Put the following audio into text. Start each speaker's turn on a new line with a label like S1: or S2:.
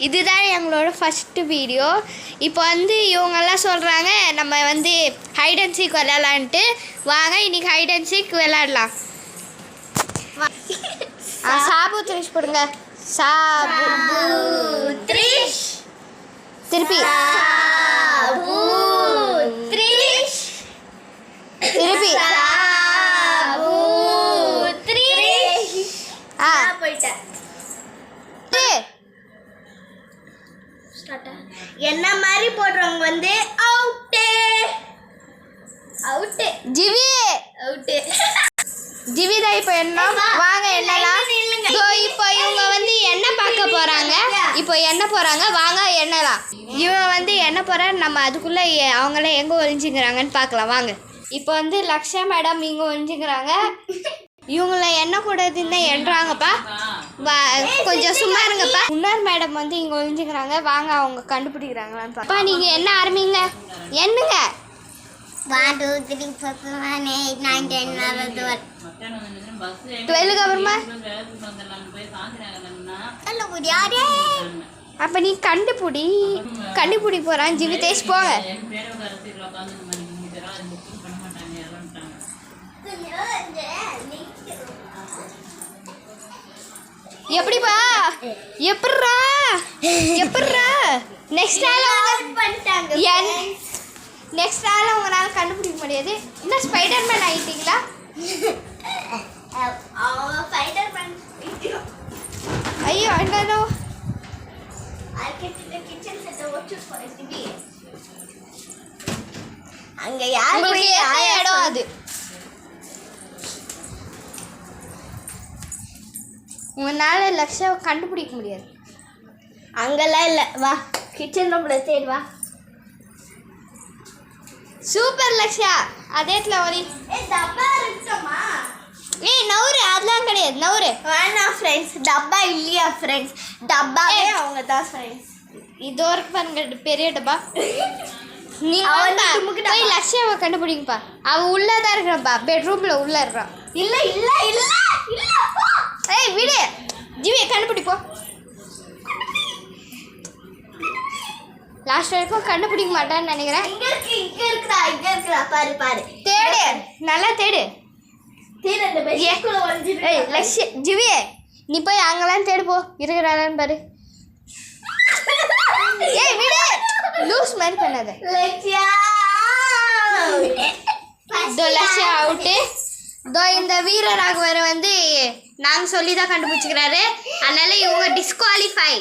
S1: இதுதான் எங்களோட first video. இப்போ வந்து இவங்கெல்லாம் சொல்கிறாங்க நம்ம வந்து ஹைட் அண்ட் சீக் விளையாடலான்ட்டு. வாங்க இன்றைக்கி ஹைட் அண்ட் சீக் விளையாடலாம். சாபு த்ரிஷ் போடுங்க. சாபு த்ரிஷ். திருப்பி சாபு த்ரிஷ். திருப்பி சாபு த்ரிஷ். போயிட்டேன். என்ன மாதிரி போடுறவங்க வந்து அவுட்டு. அவுட்டு ஜிவி. அவுட்டு ஜிவி தான். இப்போ என்ன வாங்க என்னலாம் இப்போ இவங்க வந்து என்ன பார்க்க போகிறாங்க. இப்போ என்ன போகிறாங்க வாங்க என்னலாம். இவன் வந்து என்ன போகிறார், நம்ம அதுக்குள்ளே அவங்கள எங்கே ஒழிஞ்சிக்கிறாங்கன்னு பார்க்கலாம் வாங்க. இப்போ வந்து லக்ஷா மேடம் இங்கே ஒழிஞ்சிக்கிறாங்க. இவங்கள என்ன கூடாதுன்னு என்றாங்கப்பா. கொஞ்சம் சும்மா இருங்கப்பா. இன்னொரு மேடம் வந்து இங்கே ஒழிஞ்சிக்கிறாங்க. வாங்க அவங்க கண்டுபிடிக்கிறாங்களான்னு பார்ப்பா. நீங்கள் என்ன ஆரம்பிங்க. என்னங்க
S2: 1 2 3 4 5 6 7 8 9 10 11
S1: 12 அப்புறமா அப்போ நீ கண்டுபிடி போகிறான். ஜிவி தேய்ச்சி போங்க. எப்படிப்பா எப்பட்றா நெக்ஸ்ட் ஆள் உங்களால கண்டுபிடிக்க முடியாது. என்ன ஸ்பைடர்மேன் ஆகிட்டீங்களா? ஐயோ அண்ணோ
S2: அங்க யாருக்கு
S1: இடம் அது. உங்களால லக்ஷாவை கண்டுபிடிக்க முடியாது.
S2: அங்கெல்லாம் இல்லை. வா கிச்சன் ரூம்ல தேடி வா.
S1: சூப்பர் லக்ஷா. அதே ஒரி
S2: டப்பா இருக்கமா?
S1: ஏய் நவுரு. அதெல்லாம் கிடையாது. நவுரு
S2: வேணாம் ஃப்ரெண்ட்ஸ். டப்பா இல்லையா ஃப்ரெண்ட்ஸ்? டப்பாவே அவங்க தான் ஃப்ரெண்ட்ஸ்.
S1: இதோ இருக்கு பாருங்க பெரிய டப்பா. நீ போய் லக்ஷாவை கண்டுபிடிங்கப்பா. அவன் உள்ளதான் இருக்கிறான்ப்பா. பெட்ரூம்ல உள்ள இருக்கிறான்.
S2: இல்லை இல்லை இல்லை இல்லை.
S1: ஏய் விடு. ஜிவியை கண்டுபிடிப்போம். லாஸ்ட் வரைக்கும் கண்டுபிடிக்க மாட்டான்னு நினைக்கிறேன்.
S2: இங்க இருக்குடா பாரு.
S1: தேடு, நல்லா தேடு. ஜிவியே நீ போய் அங்கெல்லாம் தேடு போ. இருக்கிறான்னு பாரு. ஏய் விடு. லூஸ் மாதிரி பண்ணாத. லக்ஷா அவுட்டு. இந்த வீரராகவர் வந்து நாங்கள் சொல்லி தான் கண்டுபிடிச்சிக்கிறாரு. அதனால இவங்க டிஸ்குவாலிஃபை.